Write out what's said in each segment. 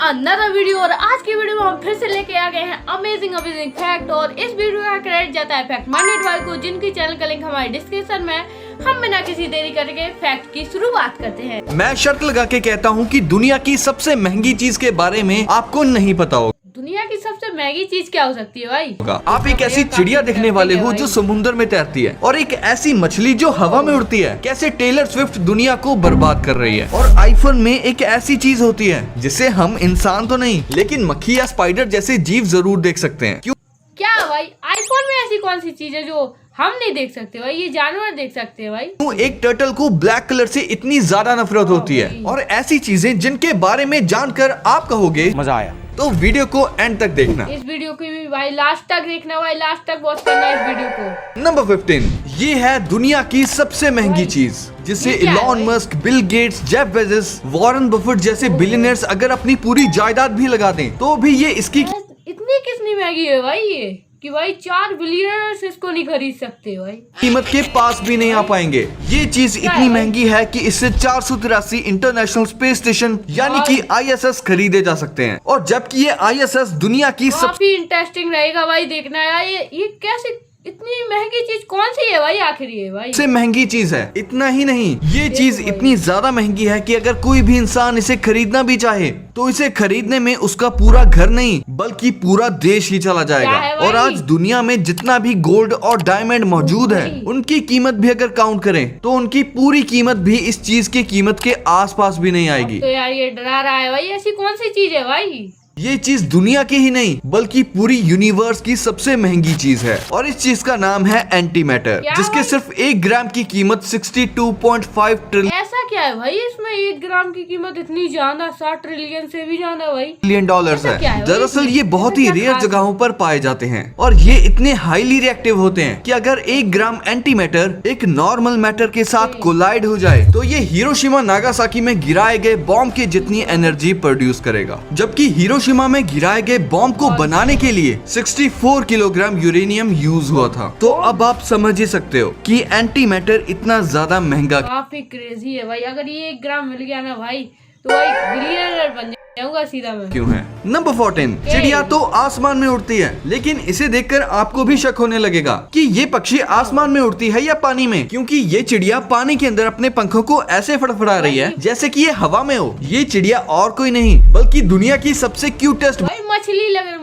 Another video. और आज की वीडियो में हम फिर से लेके आ गए हैं अमेजिंग फैक्ट। और इस वीडियो का क्रेडिट जाता है फैक्ट माइंडेड वाले को, जिनकी चैनल का लिंक हमारे डिस्क्रिप्शन में। हम बिना किसी देरी करके फैक्ट की शुरुआत करते हैं। मैं शर्त लगा के कहता हूँ कि दुनिया की सबसे महंगी चीज के बारे में आपको नहीं पता होगा। दुनिया की सबसे महंगी चीज क्या हो सकती है भाई? आप एक ऐसी चिड़िया देखने वाले हो जो समुद्र में तैरती है, और एक ऐसी मछली जो हवा में उड़ती है। कैसे टेलर स्विफ्ट दुनिया को बर्बाद कर रही है। और आईफोन में एक ऐसी चीज होती है जिसे हम इंसान तो नहीं लेकिन मक्खी या स्पाइडर जैसे जीव जरूर देख सकते हैं। क्यों? क्या भाई आईफोन में ऐसी कौन सी चीज है जो हम नहीं देख सकते भाई? ये जानवर देख सकते हैं भाई। क्यों एक टर्टल को ब्लैक कलर से इतनी ज्यादा नफरत होती है? और ऐसी चीजें जिनके बारे में जानकर आप कहोगे मजा आया, तो वीडियो को एंड तक देखना। इस वीडियो को भी भाई लास्ट तक देखना भाई, लास्ट तक वॉच करना इस वीडियो को। नंबर 15, ये है दुनिया की सबसे महंगी चीज जिसे Elon Musk, Bill Gates, Jeff Bezos, Warren Buffett जैसे बिलियनर्स अगर अपनी पूरी जायदाद भी लगा दें तो भी ये इसकी इतनी कितनी महंगी है भाई ये कि भाई 4 बिलियनर्स इसको नहीं खरीद सकते भाई। कीमत के पास भी नहीं आ पाएंगे। ये चीज इतनी महंगी है कि इससे 483 इंटरनेशनल स्पेस स्टेशन यानी कि ISS खरीदे जा सकते हैं। और जबकि ये ISS दुनिया की काफी इंटरेस्टिंग रहेगा भाई देखना यार। ये कैसे इतनी महंगी चीज कौन सी है भाई आखिर? ये भाई सबसे महंगी चीज है। इतना ही नहीं, ये चीज इतनी ज्यादा महंगी है कि अगर कोई भी इंसान इसे खरीदना भी चाहे तो इसे खरीदने में उसका पूरा घर नहीं बल्कि पूरा देश ही चला जाएगा। और आज दुनिया में जितना भी गोल्ड और डायमंड मौजूद है उनकी कीमत भी अगर काउंट करें तो उनकी पूरी कीमत भी इस चीज की कीमत के आसपास भी नहीं आएगी। तो यार ये डरा रहा है भाई। ऐसी कौन सी चीज है भाई? ये चीज दुनिया की ही नहीं बल्कि पूरी यूनिवर्स की सबसे महंगी चीज है। और इस चीज का नाम है एंटी मैटर, जिसके सिर्फ 1 ग्राम की कीमत 62.5 ट्रिलियन। ऐसा क्या है भाई इसमें 1 ग्राम की कीमत इतनी ज्यादा? 60 ट्रिलियन से भी ज्यादा भाई ट्रिलियन डॉलर्स है। दरअसल ये बहुत ही रेयर जगहों पर पाए जाते हैं और ये इतने हाईली रिएक्टिव होते हैं कि अगर 1 ग्राम एंटी मैटर एक नॉर्मल मैटर के साथ कोलाइड हो जाए तो ये हिरोशिमा नागासाकी में गिराए गए बॉम्ब की जितनी एनर्जी प्रोड्यूस करेगा। जबकि हिरोशिमा में गिराए गए बॉम्ब को बनाने के लिए 64 किलोग्राम यूरेनियम यूज हुआ था। तो अब आप समझ ही सकते हो कि एंटी मैटर इतना ज्यादा महंगा, काफी क्रेजी है भाई। अगर ये 1 ग्राम मिल गया ना भाई तो भाई बिलियनर बन जाऊंगा सीधा मैं। क्यों है? नंबर 14, चिड़िया तो आसमान में उड़ती है, लेकिन इसे देखकर आपको भी शक होने लगेगा कि ये पक्षी आसमान में उड़ती है या पानी में, क्योंकि ये चिड़िया पानी के अंदर अपने पंखों को ऐसे फड़फड़ा रही है जैसे कि ये हवा में हो। ये चिड़िया और कोई नहीं बल्कि दुनिया की सबसे क्यूटेस्ट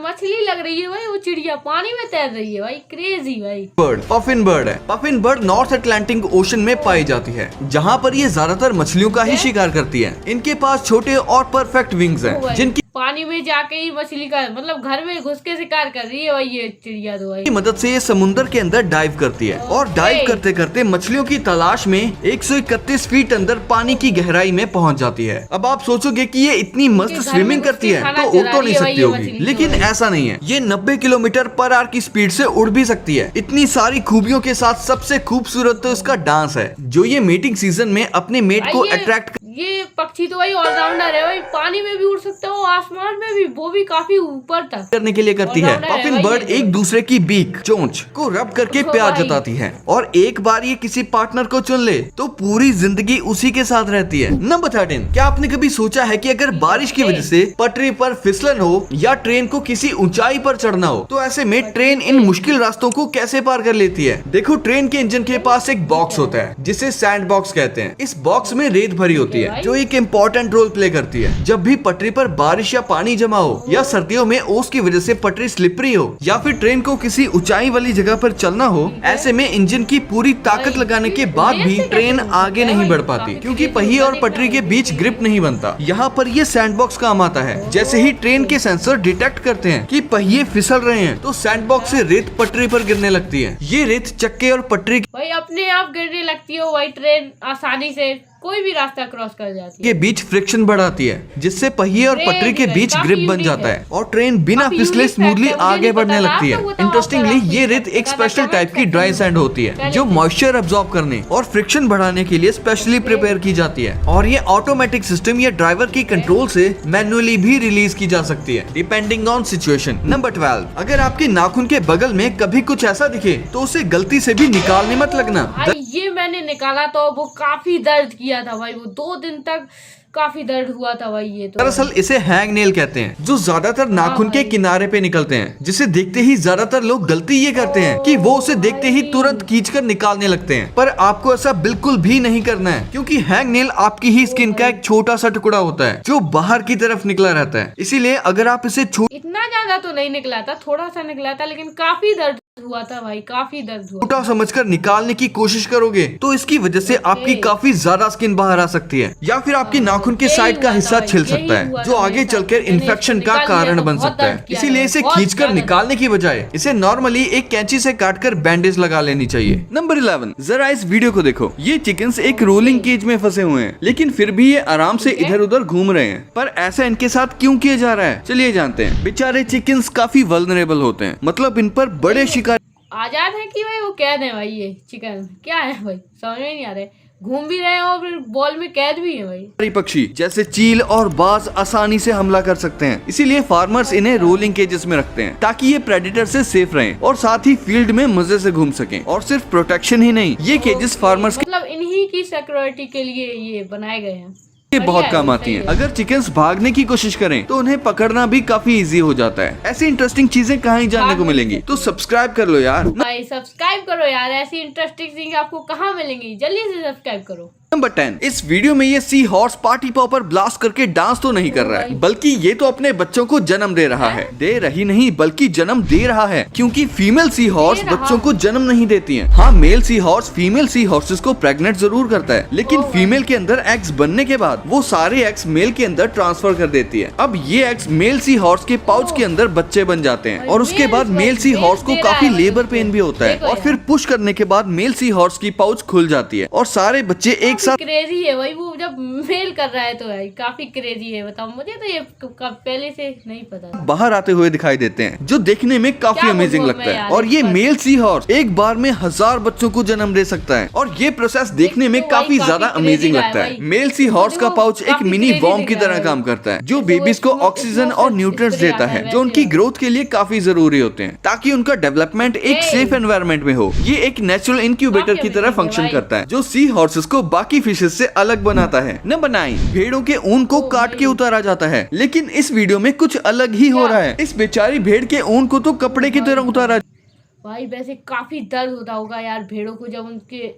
मछली लग रही है भाई। वो चिड़िया पानी में तैर रही है भाई। क्रेजी भाई। बर्ड पफिन बर्ड है। Puffin bird north Atlantic ocean में पाई जाती है, जहाँ पर ये ज्यादातर मछलियों का ही शिकार करती है। इनके पास छोटे और परफेक्ट विंग्स हैं, जिनकी पानी में जाके ही मछली का मतलब घर में घुस के शिकार कर रही है भाई ये चिड़िया। तो भाई मदद से ये समुद्र के अंदर डाइव करती है और डाइव करते करते मछलियों की तलाश में 131 फीट अंदर पानी की गहराई में पहुंच जाती है। अब आप सोचोगे कि ये इतनी मस्त स्विमिंग करती है तो उड़ तो नहीं सकती होगी, लेकिन ऐसा नहीं है। ये 90 किलोमीटर पर आवर की स्पीड से उड़ भी सकती है। इतनी सारी खूबियों के साथ सबसे खूबसूरत तो इसका डांस है, जो ये मीटिंग सीजन में अपने मेट को अट्रैक्ट। ये पक्षी तो भाई ऑलराउंडर है भाई। पानी में भी उड़ सकता है, आसमान में भी, वो भी काफी ऊपर तक करने के लिए करती है। पफिन बर्ड एक दूसरे की बीक चोंच को रब करके प्यार जताती है, और एक बार ये किसी पार्टनर को चुन ले तो पूरी जिंदगी उसी के साथ रहती है। नंबर 13, क्या आपने कभी सोचा है कि अगर बारिश की वजह से पटरी पर फिसलन हो या ट्रेन को किसी ऊंचाई पर चढ़ना हो तो ऐसे में ट्रेन इन मुश्किल रास्तों को कैसे पार कर लेती है? देखो, ट्रेन के इंजन के पास एक बॉक्स होता है जिसे सैंड बॉक्स कहते हैं। इस बॉक्स में रेत भरी होती है जो एक इम्पोर्टेंट रोल प्ले करती है। जब भी पटरी पर बारिश या पानी जमा हो या सर्दियों में ओस की वजह से पटरी स्लिपरी हो या फिर ट्रेन को किसी ऊंचाई वाली जगह पर चलना हो, ऐसे में इंजन की पूरी ताकत लगाने के बाद भी ट्रेन आगे नहीं बढ़ पाती क्योंकि पहिए और पटरी के बीच ग्रिप नहीं बनता। यहाँ पर ये सैंडबॉक्स काम आता है। जैसे ही ट्रेन के सेंसर डिटेक्ट करते हैं कि पहिए फिसल रहे हैं तो सैंडबॉक्स से रेत पटरी पर गिरने लगती है। ये रेत चक्के और पटरी भाई अपने आप गिरने लगती है भाई। ट्रेन आसानी से कोई भी रास्ता क्रॉस कर जाती है। के बीच फ्रिक्शन बढ़ाती है जिससे पहिए और पटरी के बीच ग्रिप बन जाता है और ट्रेन बिना फिसले स्मूथली आगे बढ़ने लगती है। इंटरेस्टिंगली ये रेत एक स्पेशल टाइप की ड्राई सैंड होती है जो मॉइस्चर अब्सॉर्ब करने और फ्रिक्शन बढ़ाने के लिए स्पेशली प्रिपेयर की जाती है। और ये ऑटोमेटिक सिस्टम या ड्राइवर की कंट्रोल से मैनुअली भी रिलीज की जा सकती है डिपेंडिंग ऑन सिचुएशन। नंबर 12, अगर आपके नाखून के बगल में कभी कुछ ऐसा दिखे तो उसे गलती से भी निकालने मत लगना। ये मैंने निकाला तो वो काफी दर्द किया था भाई। वो 2 दिन तक काफी दर्द हुआ था भाई ये तो। दरअसल इसे हैंग नेल कहते हैं, जो ज्यादातर नाखून के किनारे पे निकलते हैं, जिसे देखते ही ज्यादातर लोग गलती ये करते हैं कि वो उसे देखते ही तुरंत खींचकर निकालने लगते हैं। पर आपको ऐसा बिल्कुल भी नहीं करना है, क्योंकि हैंग नेल आपकी ही स्किन का एक छोटा सा टुकड़ा होता है जो बाहर की तरफ निकला रहता है। इसीलिए अगर आप इसे इतना ज्यादा तो नहीं निकला था, थोड़ा सा निकला था, लेकिन काफी दर्द हुआ था भाई, काफी दर्द हुआ। छोटा समझकर निकालने की कोशिश करोगे तो इसकी वजह से आपकी काफी ज्यादा स्किन बाहर आ सकती है, या फिर आपकी नाखून के साइड का हिस्सा छिल सकता है, जो आगे चलकर इन्फेक्शन का कारण बन सकता है। इसीलिए इसे खींचकर निकालने की बजाय इसे नॉर्मली एक कैंची से काटकर बैंडेज लगा लेनी चाहिए। नंबर 11, जरा इस वीडियो को देखो। ये चिकन्स एक रोलिंग केज में फंसे हुए हैं, लेकिन फिर भी ये आराम से इधर उधर घूम रहे हैं। पर ऐसा इनके साथ क्यों किया जा रहा है, चलिए जानते हैं। बेचारे चिकन्स काफी वल्नरेबल होते हैं, मतलब इन पर बड़े शिकार आजाद है कि भाई वो कैद है भाई। ये चिकन क्या है भाई, समझ में नहीं आ रहा है। घूम भी रहे हैं और फिर बॉल में कैद भी है भाई। पक्षी जैसे चील और बाज आसानी से हमला कर सकते हैं, इसीलिए फार्मर्स इन्हें रोलिंग केजेस में रखते हैं ताकि ये प्रेडेटर से सेफ रहें और साथ ही फील्ड में मजे से घूम सकें। और सिर्फ प्रोटेक्शन ही नहीं, ये केजेस फार्मर्स मतलब इन्हीं की सिक्योरिटी के लिए ये बनाए गए हैं। ये बहुत काम आती हैं। अगर चिकन्स भागने की कोशिश करें तो उन्हें पकड़ना भी काफी इजी हो जाता है। ऐसी इंटरेस्टिंग चीजें कहाँ जानने को मिलेंगी, तो सब्सक्राइब कर लो यार भाई, सब्सक्राइब करो यार। ऐसी इंटरेस्टिंग चीजें आपको कहाँ मिलेंगी, जल्दी से सब्सक्राइब करो। नंबर 10, इस वीडियो में ये sea horse party popper blast करके डांस तो नहीं कर रहा है, बल्कि ये तो अपने बच्चों को जन्म दे रहा है। दे रही नहीं बल्कि जन्म दे रहा है, क्योंकि फीमेल सी हॉर्स बच्चों को जन्म नहीं देती हैं। हाँ, मेल सी हॉर्स फीमेल सी हॉर्सेस को प्रेग्नेंट जरूर करता है, लेकिन फीमेल के अंदर एग्स बनने के बाद वो सारे एग्स मेल के अंदर ट्रांसफर कर देती है। अब ये एग्स मेल सी हॉर्स के पाउच के अंदर बच्चे बन जाते हैं, और उसके बाद मेल सी हॉर्स को काफी लेबर पेन भी होता है, और फिर पुश करने के बाद मेल सी हॉर्स की पाउच खुल जाती है और सारे बच्चे एक साथ। क्रेजी है भाई वो जब मेल कर रहा है तो भाई काफी क्रेजी है। बताओ, मुझे तो ये पहले से नहीं पता। बाहर आते हुए दिखाई देते हैं, जो देखने में काफी अमेजिंग लगता है। और ये मेल सी हॉर्स एक बार में 1000 बच्चों को जन्म दे सकता है, और ये प्रोसेस देखने में काफी ज्यादा अमेजिंग लगता है। मेल सी हॉर्स का पाउच एक मिनी बॉम्ब की तरह काम करता है, जो बेबीज को ऑक्सीजन और न्यूट्रिएंट्स देता है, जो उनकी ग्रोथ के लिए काफी जरूरी होते हैं, ताकि उनका डेवलपमेंट एक सेफ एनवायरनमेंट में हो। ये एक नेचुरल इंक्यूबेटर की तरह फंक्शन करता है, जो सी हॉर्सेस को बाकी फिशेस से अलग बनाता है। नंबर 9, भेड़ों के ऊन को काट के उतारा जाता है, लेकिन इस वीडियो में कुछ अलग ही हो रहा है। इस बेचारी भेड़ के ऊन को तो कपड़े की तरह उतारा। भाई वैसे काफी दर्द होता होगा यार भेड़ों को, जब उनके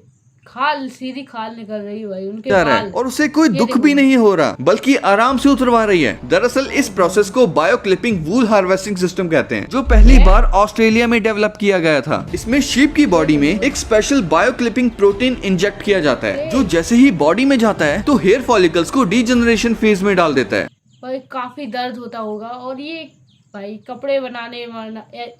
सीधी खाल निकल रही है भाई उनके बाल, और उसे कोई दुख भी नहीं हो रहा, बल्कि आराम से उतरवा रही है। दरअसल इस प्रोसेस को बायो क्लिपिंग वूल हार्वेस्टिंग सिस्टम कहते हैं, जो पहली बार ऑस्ट्रेलिया में डेवलप किया गया था। इसमें शीप की बॉडी में एक special bio clipping protein inject किया जाता है, जो जैसे ही बॉडी में जाता है तो हेयर फॉलिकल्स को डीजनरेशन फेज में डाल देता है। भाई काफी दर्द होता होगा। और ये भाई कपड़े बनाने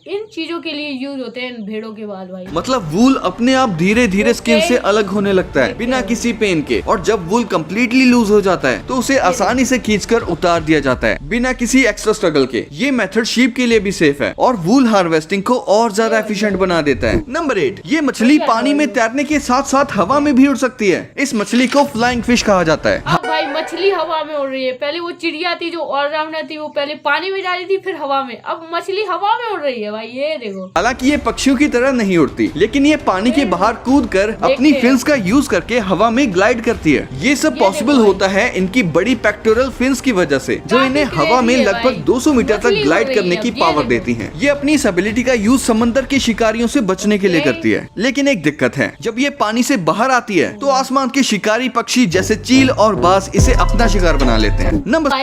इन चीजों के लिए यूज होते हैं भेड़ों के बाल भाई। मतलब वूल अपने आप धीरे धीरे स्किन से अलग होने लगता है बिना किसी पेन के, और जब वूल कम्प्लीटली लूज हो जाता है तो उसे आसानी से खींचकर उतार दिया जाता है बिना किसी एक्स्ट्रा स्ट्रगल के। ये मेथड शीप के लिए भी सेफ है और वूल हार्वेस्टिंग को और ज्यादा एफिशिएंट बना देता है। नंबर 8, ये मछली पानी में तैरने के साथ साथ हवा में भी उड़ सकती है। इस मछली को फ्लाइंग फिश कहा जाता है। अब भाई मछली हवा में उड़ रही है। पहले वो चिड़िया थी जो ऑलराउंडर थी, वो पहले पानी में जा रही थी फिर हवा में, अब मछली हवा में उड़ रही है भाई, ये देखो। हालांकि ये पक्षियों की तरह नहीं उड़ती, लेकिन ये पानी के बाहर कूद कर अपनी फिन्स का यूज करके हवा में ग्लाइड करती है। ये सब पॉसिबल होता है इनकी बड़ी पेक्टोरल फिन्स की वजह से, जो इन्हें हवा में लगभग 200 मीटर तक ग्लाइड करने की पावर देती हैं। ये अपनी इस एबिलिटी का यूज समंदर के शिकारियों से बचने के लिए करती है। लेकिन एक दिक्कत है, जब ये पानी से बाहर आती है तो आसमान के शिकारी पक्षी जैसे चील और बाज इसे अपना शिकार बना लेते हैं। नंबर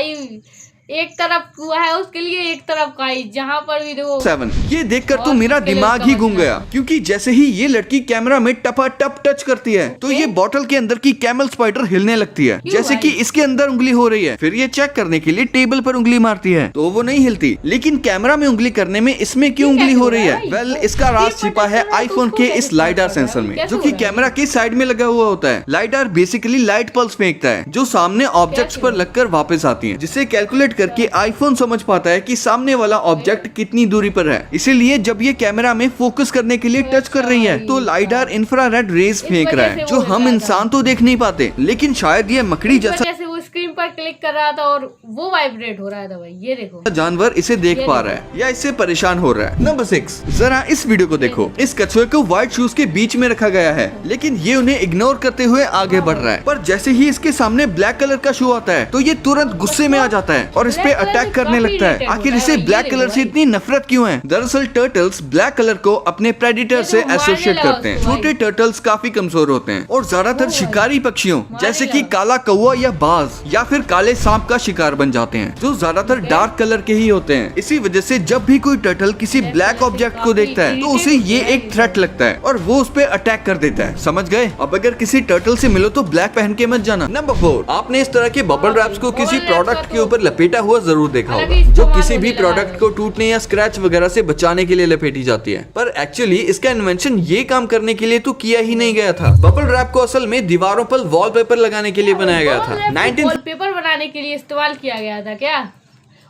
एक तरफ कुआ है उसके लिए, एक तरफ काई, जहाँ पर भी देखो। 7, ये देखकर तो मेरा दिमाग ही घूम गया, क्योंकि जैसे ही ये लड़की कैमरा में टपाटप टच करती है तो ये बॉटल के अंदर की कैमल स्पाइडर हिलने लगती है, जैसे कि इसके अंदर उंगली हो रही है। फिर ये चेक करने के लिए टेबल पर उंगली मारती है तो वो नहीं हिलती, लेकिन कैमरा में उंगली करने में इसमें क्यों उंगली हो रही है? वेल, इसका राज छिपा है आईफोन के इस लाइडार सेंसर में, जो कि कैमरा के साइड में लगा हुआ होता है। लाइडार बेसिकली लाइट पल्स फेंकता है जो सामने ऑब्जेक्ट्स पर लगकर वापस आती है, जिसे कैलकुलेट करके आईफोन समझ पाता है कि सामने वाला ऑब्जेक्ट कितनी दूरी पर है। इसीलिए जब ये कैमरा में फोकस करने के लिए टच कर रही है तो लाइडार इंफ्रारेड रेज फेंक रहा है, जो हम इंसान तो देख नहीं पाते, लेकिन शायद ये मकड़ी जैसा वो स्क्रीन स्क्रीन पर क्लिक कर रहा था और वो वाइब्रेट हो रहा था भाई, ये देखो। जानवर इसे देख पा रहा है या इससे परेशान हो रहा है। नंबर 6, जरा इस वीडियो को देखो। इस कछुए को व्हाइट शूज के बीच में रखा गया है, लेकिन ये उन्हें इग्नोर करते हुए आगे बढ़ रहा है। पर जैसे ही इसके सामने ब्लैक कलर का शू आता है तो ये तुरंत गुस्से में आ जाता है और इस पे अटैक करने लगता है। आखिर इसे ब्लैक कलर से इतनी नफरत क्यों है? दरअसल टर्टल्स ब्लैक कलर को अपने प्रेडिटर से एसोसिएट करते हैं। छोटे टर्टल्स काफी कमजोर होते हैं और ज्यादातर शिकारी पक्षियों जैसे कि काला कौवा या बाज या फिर काले सांप का शिकार बन जाते हैं, जो ज्यादातर डार्क कलर के ही होते हैं। इसी वजह से जब भी कोई टर्टल किसी ब्लैक ऑब्जेक्ट को देखता है तो उसे ये एक थ्रेट लगता है और वो उस पे अटैक कर देता है। समझ गए? अब अगर किसी टर्टल से मिलो तो ब्लैक पहन के मत जाना। नंबर 4, आपने इस तरह के बबल रैप्स को किसी प्रोडक्ट के ऊपर लपेटा हुआ जरूर देखा होगा, जो किसी भी प्रोडक्ट को टूटने या स्क्रैच वगैरह से बचाने के लिए लपेटी जाती है। पर एक्चुअली इसका इन्वेंशन ये काम करने के लिए तो किया ही नहीं गया था। बबल रैप को असल में दीवारों पर वॉलपेपर लगाने के लिए बनाया गया था। वॉलपेपर बनाने के लिए इस्तेमाल किया गया था क्या?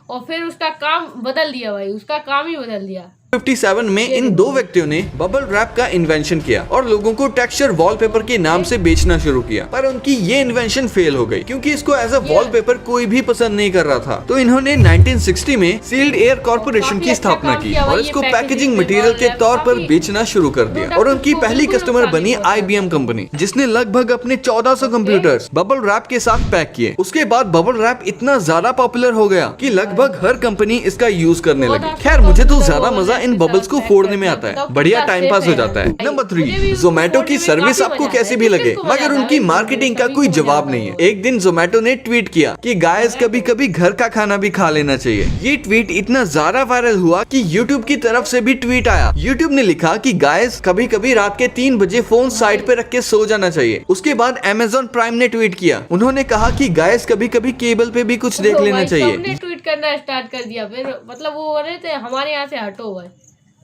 और फिर उसका काम बदल दिया भाई, उसका काम ही बदल दिया। 1957 में इन दो व्यक्तियों ने बबल रैप का इन्वेंशन किया और लोगों को टेक्सचर वॉलपेपर के नाम से बेचना शुरू किया। पर उनकी ये इन्वेंशन फेल हो गई क्योंकि इसको एज अ वॉलपेपर कोई भी पसंद नहीं कर रहा था। तो इन्होंने 1960 में सील्ड एयर कॉर्पोरेशन की स्थापना की और इसको पैकेजिंग मटेरियल के तौर पर बेचना शुरू कर दिया। और उनकी पहली कस्टमर बनी IBM कंपनी, जिसने लगभग अपने 1400 कंप्यूटर्स बबल रैप के साथ पैक किए। उसके बाद बबल रैप इतना ज्यादा पॉपुलर हो गया कि लगभग हर कंपनी इसका यूज करने लगी। खैर, मुझे तो ज्यादा मजा इन बबल्स को फोड़ने में आता है, बढ़िया टाइम पास हो जाता है। नंबर 3, जोमेटो की सर्विस आपको कैसी भी लगे, मगर उनकी मार्केटिंग का कोई जवाब नहीं है। एक दिन जोमेटो ने ट्वीट किया कि गाइस कभी कभी घर का खाना भी खा लेना चाहिए। ये ट्वीट इतना ज्यादा वायरल हुआ कि यूट्यूब की तरफ से भी ट्वीट आया। यूट्यूब ने लिखा कि गाइस कभी कभी रात के 3 बजे फोन साइड पे रख के सो जाना चाहिए। उसके बाद Amazon प्राइम ने ट्वीट किया, उन्होंने कहा कि गाइस कभी कभी केबल पे भी कुछ देख लेना चाहिए। ट्वीट करना स्टार्ट कर दिया, फिर मतलब वो बोल रहे थे हमारे यहाँ से हटो भाई।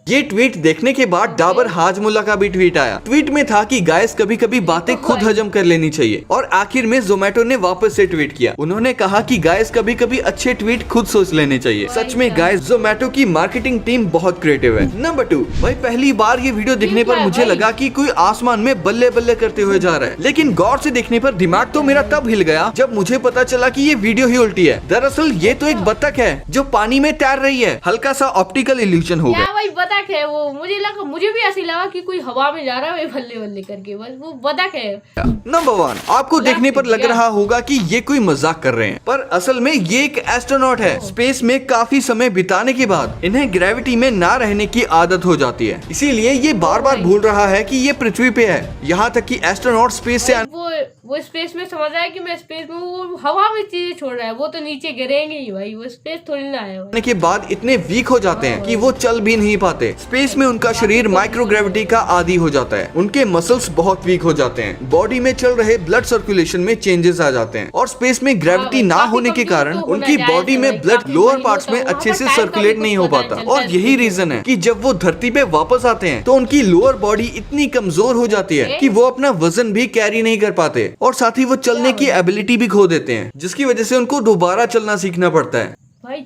ये ट्वीट देखने के बाद डाबर हाजमुल्ला का भी ट्वीट आया। ट्वीट में था कि गाइस कभी कभी बातें खुद हजम कर लेनी चाहिए। और आखिर में जोमेटो ने वापस से ट्वीट किया, उन्होंने कहा कि गाइस कभी कभी अच्छे ट्वीट खुद सोच लेने चाहिए। सच में गाइस जोमेटो की मार्केटिंग टीम बहुत क्रिएटिव है। नंबर 2, भाई पहली बार ये वीडियो देखने पर मुझे लगा कि कोई आसमान में बल्ले बल्ले करते हुए जा रहा है, लेकिन गौर से देखने पर दिमाग तो मेरा तब हिल गया जब मुझे पता चला कि ये वीडियो ही उल्टी है। दरअसल ये तो एक बत्तख है जो पानी में तैर रही है। हल्का सा ऑप्टिकल इल्यूजन हो गया। बतख है वो, मुझे भी ऐसी लगा कि कोई हवा में जा रहा है बल्ले बल्ले करके, बस वो बतख है। नंबर 1, आपको देखने पर लग रहा होगा कि ये कोई मजाक कर रहे हैं, पर असल में ये एक एस्ट्रोनॉट है। स्पेस में काफी समय बिताने के बाद इन्हें ग्रेविटी में ना रहने की आदत हो जाती है, इसीलिए ये बार बार भूल रहा है कि ये पृथ्वी पे है। यहाँ तक कि एस्ट्रोनॉट स्पेस से वो स्पेस में समझ रहा है कि मैं स्पेस में, वो हवा में चीजें छोड़ रहा है, वो तो नीचे गिरेंगे ही भाई, वो स्पेस थोड़ी ना है। के बाद इतने वीक हो जाते हैं कि वो चल भी नहीं पाते। स्पेस में उनका शरीर माइक्रोग्रेविटी का आदी हो जाता है, उनके मसल्स बहुत वीक हो जाते हैं, बॉडी में चल रहे ब्लड सर्कुलेशन में चेंजेस आ जाते हैं और स्पेस में ग्रेविटी ना होने के कारण उनकी बॉडी में ब्लड लोअर पार्ट्स में अच्छे से सर्कुलेट नहीं हो पाता। और यही रीजन है कि जब वो धरती पे वापस आते हैं तो उनकी लोअर बॉडी इतनी कमजोर हो जाती है कि वो अपना वजन भी कैरी नहीं कर पाते और साथ ही वो चलने की एबिलिटी भी खो देते हैं, जिसकी वजह से उनको दोबारा चलना सीखना पड़ता है। भाई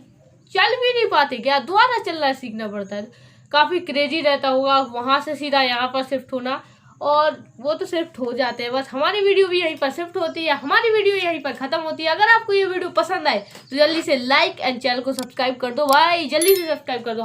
चल भी नहीं पाते क्या, दोबारा चलना सीखना पड़ता है। काफी क्रेजी रहता होगा वहां से सीधा यहाँ पर शिफ्ट होना, और वो तो शिफ्ट हो जाते हैं। बस हमारी वीडियो भी यहीं पर शिफ्ट होती है, हमारी वीडियो यहीं पर खत्म होती है। अगर आपको ये वीडियो पसंद आए तो जल्दी से लाइक एंड चैनल को सब्सक्राइब कर दो भाई, जल्दी से सब्सक्राइब कर दो।